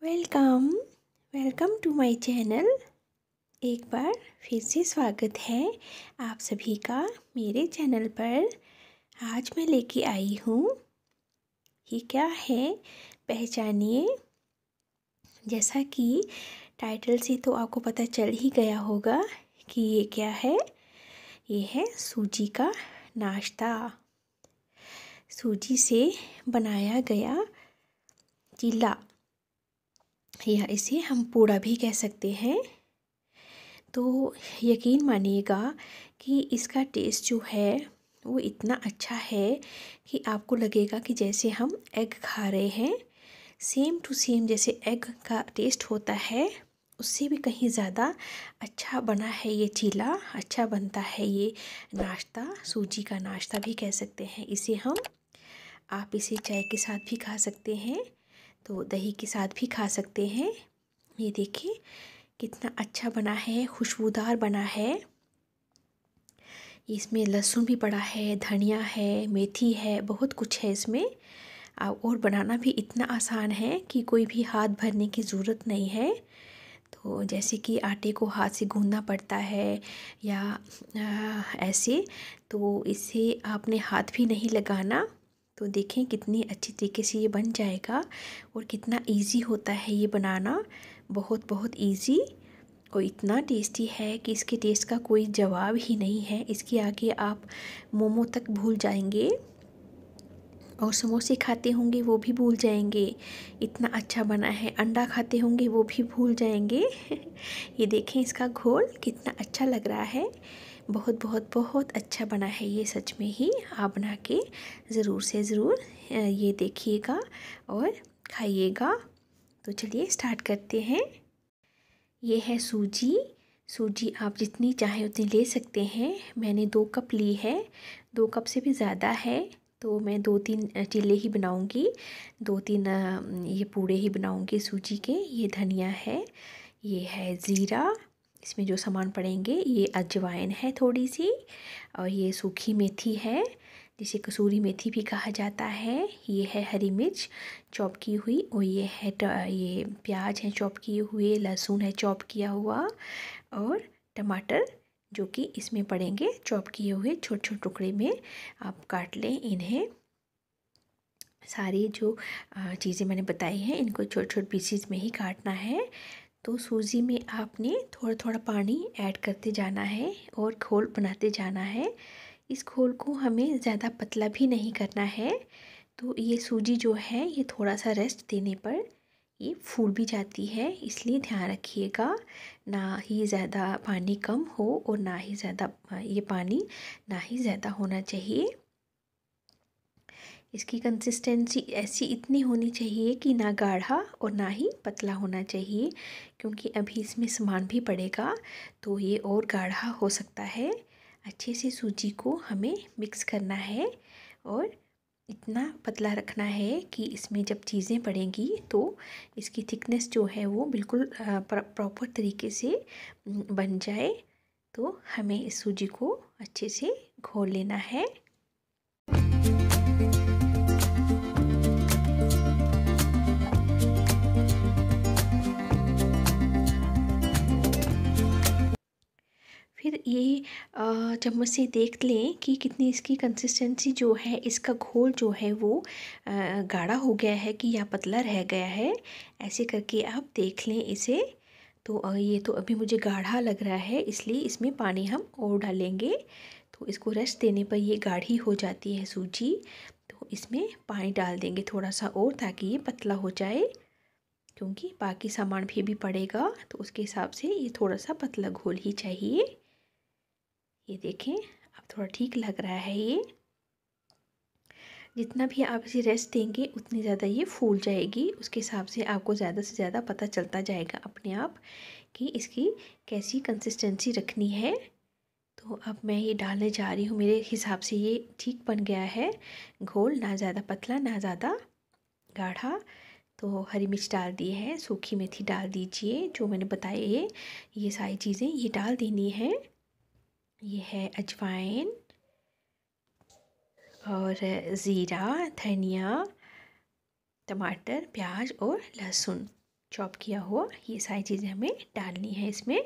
Welcome welcome to my channel. एक बार फिर से स्वागत है आप सभी का मेरे चैनल पर। आज मैं लेके आई हूँ, ये क्या है पहचानिए। जैसा कि टाइटल से तो आपको पता चल ही गया होगा कि ये क्या है। ये है सूजी का नाश्ता। सूजी से बनाया गया चीला, या इसे हम पूड़ा भी कह सकते हैं। तो यकीन मानिएगा कि इसका टेस्ट जो है वो इतना अच्छा है कि आपको लगेगा कि जैसे हम एग खा रहे हैं। सेम टू सेम जैसे एग का टेस्ट होता है, उससे भी कहीं ज़्यादा अच्छा बना है ये चीला। अच्छा बनता है ये नाश्ता, सूजी का नाश्ता भी कह सकते हैं इसे हम। आप इसे चाय के साथ भी खा सकते हैं, तो दही के साथ भी खा सकते हैं। ये देखिए कितना अच्छा बना है, खुशबूदार बना है। इसमें लहसुन भी पड़ा है, धनिया है, मेथी है, बहुत कुछ है इसमें। और बनाना भी इतना आसान है कि कोई भी हाथ भरने की ज़रूरत नहीं है। तो जैसे कि आटे को हाथ से गूंदना पड़ता है या ऐसे, तो इससे आपने हाथ भी नहीं लगाना। तो देखें कितनी अच्छी तरीके से ये बन जाएगा और कितना इजी होता है ये बनाना। बहुत बहुत इजी और इतना टेस्टी है कि इसके टेस्ट का कोई जवाब ही नहीं है। इसके आगे आप मोमो तक भूल जाएंगे और समोसे खाते होंगे वो भी भूल जाएंगे, इतना अच्छा बना है। अंडा खाते होंगे वो भी भूल जाएंगे। ये देखें इसका घोल कितना अच्छा लग रहा है। बहुत बहुत बहुत अच्छा बना है ये, सच में ही। आप बना के ज़रूर से ज़रूर ये देखिएगा और खाइएगा। तो चलिए स्टार्ट करते हैं। ये है सूजी। सूजी आप जितनी चाहें उतनी ले सकते हैं। मैंने 2 कप ली है, 2 कप से भी ज़्यादा है तो मैं 2-3 चीले ही बनाऊंगी, 2-3 ये पूड़े ही बनाऊंगी सूजी के। ये धनिया है, ये है ज़ीरा, इसमें जो सामान पड़ेंगे ये अजवाइन है थोड़ी सी, और ये सूखी मेथी है जिसे कसूरी मेथी भी कहा जाता है। ये है हरी मिर्च चॉप की हुई, और ये है ये प्याज है चॉप किए हुए, लहसुन है चॉप किया हुआ, और टमाटर जो कि इसमें पड़ेंगे चॉप किए हुए छोटे छोटे टुकड़े में। आप काट लें इन्हें। सारी जो चीज़ें मैंने बताई हैं इनको छोटे छोटे पीसीज में ही काटना है। तो सूजी में आपने थोड़ा थोड़ा पानी ऐड करते जाना है और घोल बनाते जाना है। इस घोल को हमें ज़्यादा पतला भी नहीं करना है। तो ये सूजी जो है ये थोड़ा सा रेस्ट देने पर ये फूल भी जाती है, इसलिए ध्यान रखिएगा। ना ही ज़्यादा पानी कम हो और ना ही ज़्यादा ये पानी ना ही ज़्यादा होना चाहिए। इसकी कंसिस्टेंसी ऐसी इतनी होनी चाहिए कि ना गाढ़ा और ना ही पतला होना चाहिए, क्योंकि अभी इसमें सामान भी पड़ेगा तो ये और गाढ़ा हो सकता है। अच्छे से सूजी को हमें मिक्स करना है और इतना पतला रखना है कि इसमें जब चीज़ें पड़ेंगी तो इसकी थिकनेस जो है वो बिल्कुल प्रॉपर तरीके से बन जाए। तो हमें इस सूजी को अच्छे से घोल लेना है। फिर ये चम्मच से देख लें कि कितनी इसकी कंसिस्टेंसी जो है, इसका घोल जो है वो गाढ़ा हो गया है कि या पतला रह गया है। ऐसे करके आप देख लें इसे। तो ये तो अभी मुझे गाढ़ा लग रहा है, इसलिए इसमें पानी हम और डालेंगे। तो इसको रेस्ट देने पर ये गाढ़ी हो जाती है सूजी। तो इसमें पानी डाल देंगे थोड़ा सा और, ताकि ये पतला हो जाए, क्योंकि बाकी सामान भी पड़ेगा तो उसके हिसाब से ये थोड़ा सा पतला घोल ही चाहिए। ये देखें अब थोड़ा ठीक लग रहा है ये। जितना भी आप इसे रेस्ट देंगे उतनी ज़्यादा ये फूल जाएगी, उसके हिसाब से आपको ज़्यादा से ज़्यादा पता चलता जाएगा अपने आप कि इसकी कैसी कंसिस्टेंसी रखनी है। तो अब मैं ये डालने जा रही हूँ। मेरे हिसाब से ये ठीक बन गया है घोल, ना ज़्यादा पतला ना ज़्यादा गाढ़ा। तो हरी मिर्च डाल दी है, सूखी मेथी डाल दीजिए, जो मैंने बताई है ये सारी चीज़ें ये डाल देनी है। ये है अजवाइन और ज़ीरा, धनिया, टमाटर, प्याज और लहसुन चॉप किया हुआ, ये सारी चीज़ें हमें डालनी है इसमें।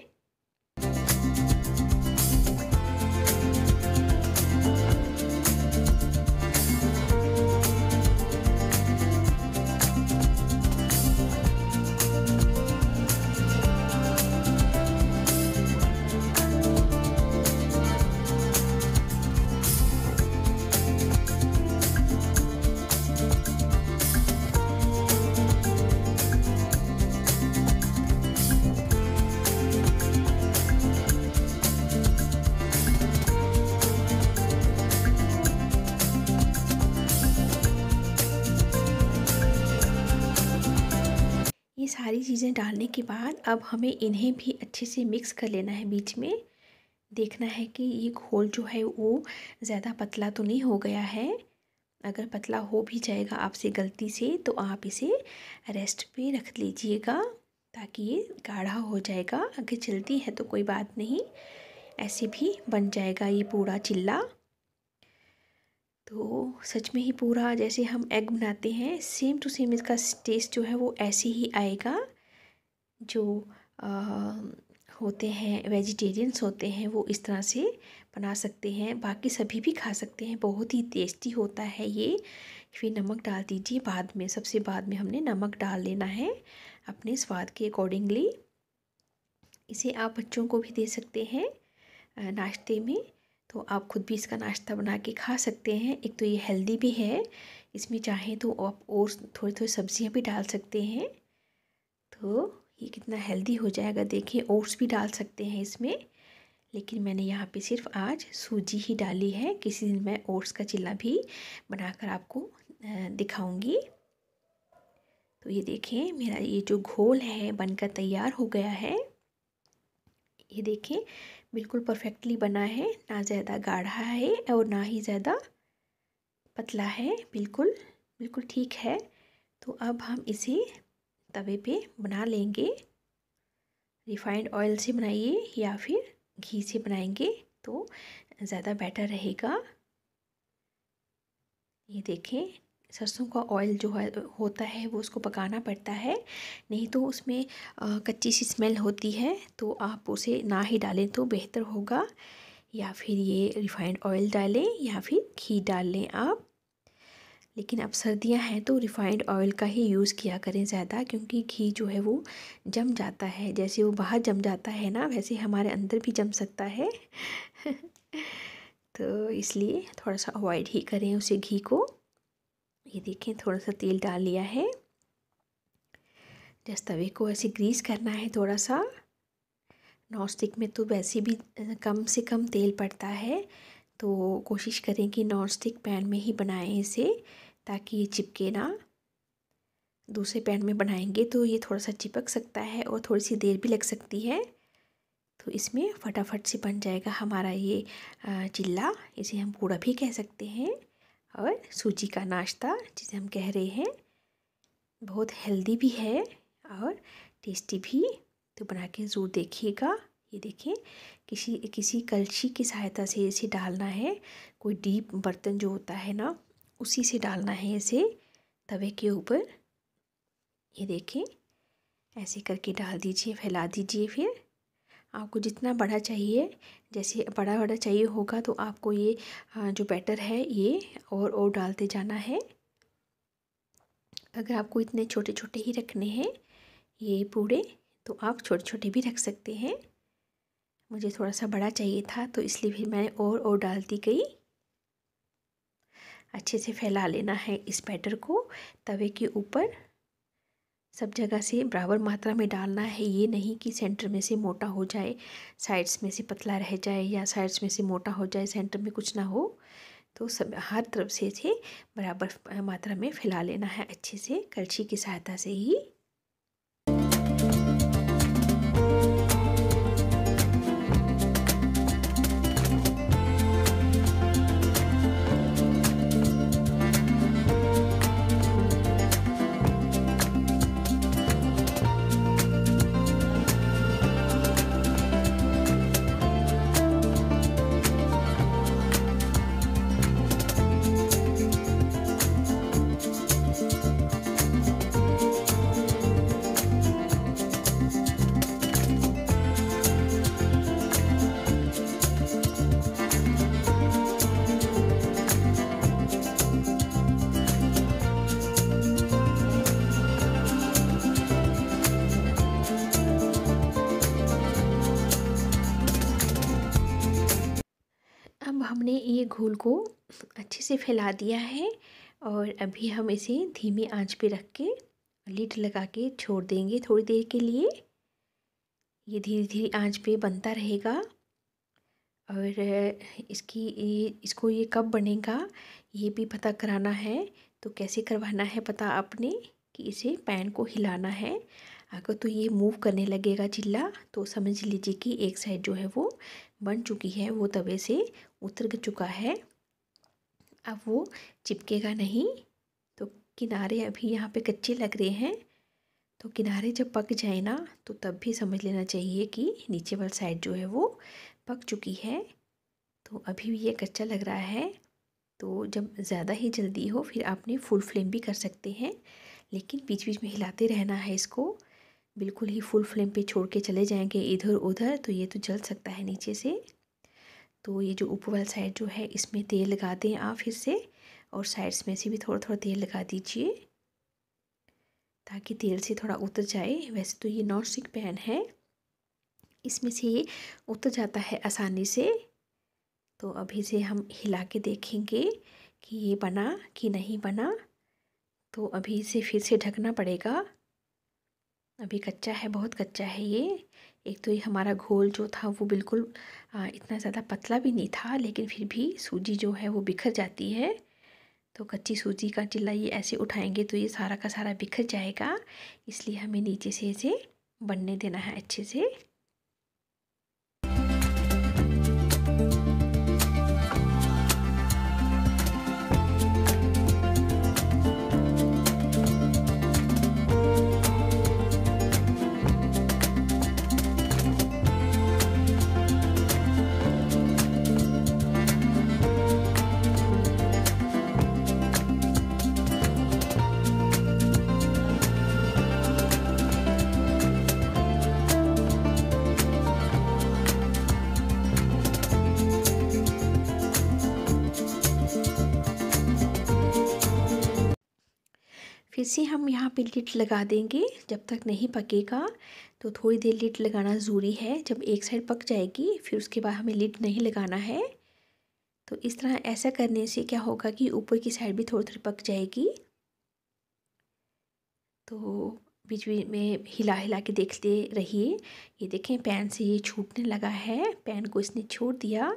ये सारी चीज़ें डालने के बाद अब हमें इन्हें भी अच्छे से मिक्स कर लेना है। बीच में देखना है कि ये घोल जो है वो ज़्यादा पतला तो नहीं हो गया है। अगर पतला हो भी जाएगा आपसे गलती से तो आप इसे रेस्ट पे रख लीजिएगा ताकि ये गाढ़ा हो जाएगा। अगर जल्दी है तो कोई बात नहीं, ऐसे भी बन जाएगा ये पूरा चिल्ला। तो सच में ही पूरा जैसे हम एग बनाते हैं सेम टू सेम इसका टेस्ट जो है वो ऐसे ही आएगा। जो होते हैं वेजिटेरियंस होते हैं वो इस तरह से बना सकते हैं, बाकी सभी भी खा सकते हैं। बहुत ही टेस्टी होता है ये। फिर नमक डाल दीजिए बाद में, सबसे बाद में हमने नमक डाल लेना है अपने स्वाद के अकॉर्डिंगली। इसे आप बच्चों को भी दे सकते हैं नाश्ते में, तो आप खुद भी इसका नाश्ता बना के खा सकते हैं। एक तो ये हेल्दी भी है, इसमें चाहें तो आप और थोड़ी थोड़ी सब्जियां भी डाल सकते हैं तो ये कितना हेल्दी हो जाएगा। देखिए ओट्स भी डाल सकते हैं इसमें, लेकिन मैंने यहाँ पे सिर्फ आज सूजी ही डाली है। किसी दिन मैं ओट्स का चिल्ला भी बनाकर आपको दिखाऊंगी। तो ये देखें मेरा ये जो घोल है बनकर तैयार हो गया है। ये देखें बिल्कुल परफेक्टली बना है, ना ज़्यादा गाढ़ा है और ना ही ज़्यादा पतला है, बिल्कुल बिल्कुल ठीक है। तो अब हम इसे तवे पे बना लेंगे। रिफाइंड ऑयल से बनाइए या फिर घी से बनाएंगे तो ज़्यादा बेटर रहेगा। ये देखें सरसों का ऑयल जो है होता है वो उसको पकाना पड़ता है, नहीं तो उसमें कच्ची सी स्मेल होती है। तो आप उसे ना ही डालें तो बेहतर होगा, या फिर ये रिफाइंड ऑयल डालें या फिर घी डाल लें आप। लेकिन अब सर्दियां हैं तो रिफाइंड ऑयल का ही यूज़ किया करें ज़्यादा, क्योंकि घी जो है वो जम जाता है। जैसे वो बाहर जम जाता है ना, वैसे हमारे अंदर भी जम सकता है तो इसलिए थोड़ा सा अवॉइड ही करें उसे घी को। ये देखें थोड़ा सा तेल डाल लिया है, जस्ट तवे को ऐसे ग्रीस करना है थोड़ा सा। नॉन स्टिक में तो वैसे भी कम से कम तेल पड़ता है, तो कोशिश करें कि नॉन स्टिक पैन में ही बनाएं इसे, ताकि ये चिपके ना। दूसरे पैन में बनाएंगे तो ये थोड़ा सा चिपक सकता है और थोड़ी सी देर भी लग सकती है। तो इसमें फटाफट से बन जाएगा हमारा ये चिल्ला, इसे हम पूड़ा भी कह सकते हैं, और सूजी का नाश्ता जिसे हम कह रहे हैं। बहुत हेल्दी भी है और टेस्टी भी, तो बना के ज़रूर देखिएगा। ये देखें किसी कलछी की सहायता से इसे डालना है। कोई डीप बर्तन जो होता है ना, उसी से डालना है इसे तवे के ऊपर। ये देखें ऐसे करके डाल दीजिए, फैला दीजिए। फिर आपको जितना बड़ा चाहिए, जैसे बड़ा बड़ा चाहिए होगा तो आपको ये जो बैटर है ये और डालते जाना है। अगर आपको इतने छोटे छोटे ही रखने हैं ये पूड़े, तो आप छोटे छोटे भी रख सकते हैं। मुझे थोड़ा सा बड़ा चाहिए था तो इसलिए फिर मैंने और डालती गई। अच्छे से फैला लेना है इस बैटर को तवे के ऊपर, सब जगह से बराबर मात्रा में डालना है। ये नहीं कि सेंटर में से मोटा हो जाए, साइड्स में से पतला रह जाए, या साइड्स में से मोटा हो जाए, सेंटर में कुछ ना हो। तो सब हर तरफ से इसे बराबर मात्रा में फैला लेना है अच्छे से, कलछी की सहायता से ही। हमने ये घोल को अच्छे से फैला दिया है और अभी हम इसे धीमी आंच पे रख के लिड लगा के छोड़ देंगे थोड़ी देर के लिए। ये धीरे धीरे आंच पे बनता रहेगा और इसको ये कब बनेगा ये भी पता कराना है। तो कैसे करवाना है पता आपने कि इसे पैन को हिलाना है। अगर तो ये मूव करने लगेगा चिल्ला तो समझ लीजिए कि एक साइड जो है वो बन चुकी है, वो तवे से उतर चुका है। अब वो चिपकेगा नहीं। तो किनारे अभी यहाँ पे कच्चे लग रहे हैं, तो किनारे जब पक जाए ना तो तब भी समझ लेना चाहिए कि नीचे वाली साइड जो है वो पक चुकी है। तो अभी भी ये कच्चा लग रहा है। तो जब ज़्यादा ही जल्दी हो फिर आपने फुल फ्लेम भी कर सकते हैं, लेकिन बीच बीच में हिलाते रहना है इसको। बिल्कुल ही फुल फ्लेम पे छोड़ के चले जाएंगे इधर उधर तो ये तो जल सकता है नीचे से। तो ये जो ऊपर वाला साइड जो है इसमें तेल लगा दें आप फिर से, और साइड्स में से भी थोड़ा थोड़ा तेल लगा दीजिए ताकि तेल से थोड़ा उतर जाए। वैसे तो ये नॉन स्टिक पैन है, इसमें से ये उतर जाता है आसानी से। तो अभी से हम हिला के देखेंगे कि ये बना कि नहीं बना। तो अभी इसे फिर से ढकना पड़ेगा, अभी कच्चा है, बहुत कच्चा है ये। एक तो ये हमारा घोल जो था वो बिल्कुल इतना ज़्यादा पतला भी नहीं था, लेकिन फिर भी सूजी जो है वो बिखर जाती है। तो कच्ची सूजी का चिल्ला ये ऐसे उठाएंगे तो ये सारा का सारा बिखर जाएगा, इसलिए हमें नीचे से इसे बनने देना है अच्छे से। फिर से हम यहाँ पे लिड लगा देंगे जब तक नहीं पकेगा। तो थोड़ी देर लिड लगाना ज़रूरी है, जब एक साइड पक जाएगी फिर उसके बाद हमें लिड नहीं लगाना है। तो इस तरह ऐसा करने से क्या होगा कि ऊपर की साइड भी थोड़ी थोड़ी पक जाएगी। तो बीच बीच में हिला हिला के देखते रहिए। ये देखें पैन से ये छूटने लगा है, पैन को इसने छोड़ दिया।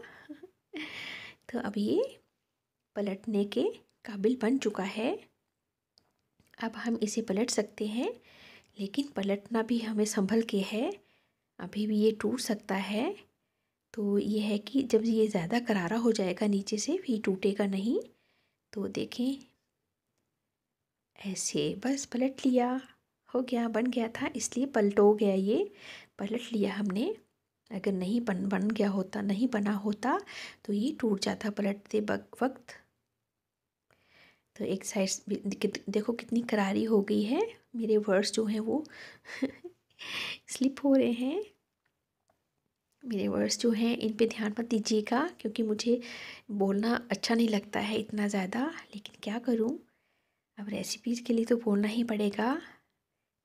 तो अब ये पलटने के काबिल बन चुका है। अब हम इसे पलट सकते हैं, लेकिन पलटना भी हमें संभल के है, अभी भी ये टूट सकता है। तो ये है कि जब ये ज़्यादा करारा हो जाएगा नीचे से फिर टूटेगा नहीं। तो देखें ऐसे बस पलट लिया, हो गया, बन गया था इसलिए पलटो गया, ये पलट लिया हमने। अगर नहीं बन गया होता, नहीं बना होता तो ये टूट जाता पलटते वक्त। तो एक साइड देखो कितनी करारी हो गई है, मेरे वर्ड्स जो हैं वो स्लिप हो रहे हैं। मेरे वर्ड्स जो हैं इन पे ध्यान मत दीजिएगा, क्योंकि मुझे बोलना अच्छा नहीं लगता है इतना ज़्यादा, लेकिन क्या करूं, अब रेसिपीज़ के लिए तो बोलना ही पड़ेगा।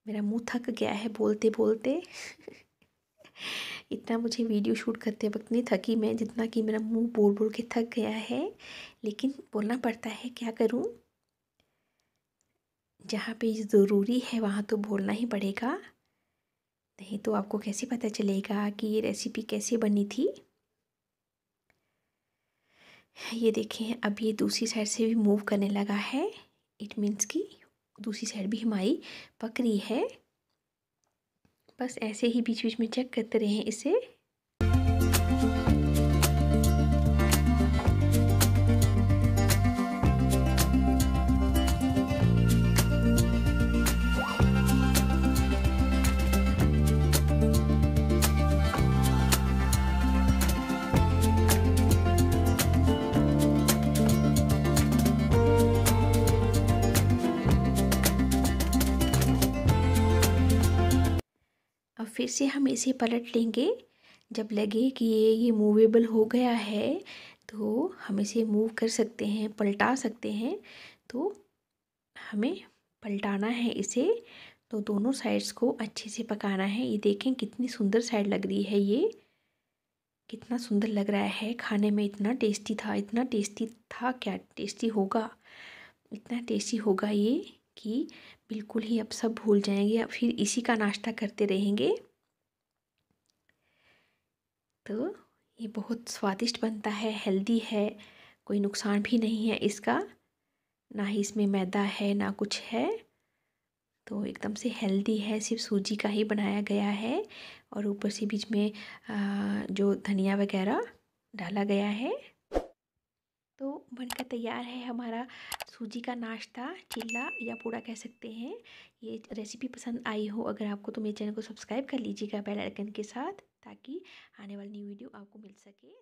मेरा मुंह थक गया है बोलते बोलते इतना मुझे वीडियो शूट करते वक्त नहीं थकी मैं जितना कि मेरा मुंह बोल बोल के थक गया है, लेकिन बोलना पड़ता है, क्या करूं। जहाँ पे ज़रूरी है वहाँ तो बोलना ही पड़ेगा, नहीं तो आपको कैसे पता चलेगा कि ये रेसिपी कैसे बनी थी। ये देखें अब ये दूसरी साइड से भी मूव करने लगा है, इट मीन्स कि दूसरी साइड भी हमारी पक रही है। बस ऐसे ही बीच बीच में चेक करते रहें इसे। अब फिर से हम इसे पलट लेंगे, जब लगे कि ये मूवेबल हो गया है तो हम इसे मूव कर सकते हैं, पलटा सकते हैं। तो हमें पलटाना है इसे, तो दोनों साइड्स को अच्छे से पकाना है। ये देखें कितनी सुंदर साइड लग रही है ये। कितना सुंदर लग रहा है, खाने में इतना टेस्टी था, इतना टेस्टी था, क्या टेस्टी होगा, इतना टेस्टी होगा ये कि बिल्कुल ही अब सब भूल जाएंगे, अब फिर इसी का नाश्ता करते रहेंगे। तो ये बहुत स्वादिष्ट बनता है, हेल्दी है, कोई नुकसान भी नहीं है इसका, ना ही इसमें मैदा है ना कुछ है। तो एकदम से हेल्दी है, सिर्फ सूजी का ही बनाया गया है और ऊपर से बीच में जो धनिया वगैरह डाला गया है। तो बनकर तैयार है हमारा सूजी का नाश्ता, चिल्ला या पूड़ा कह सकते हैं। ये रेसिपी पसंद आई हो अगर आपको, तो मेरे चैनल को सब्सक्राइब कर लीजिएगा बेल आइकन के साथ, ताकि आने वाली न्यू वीडियो आपको मिल सके।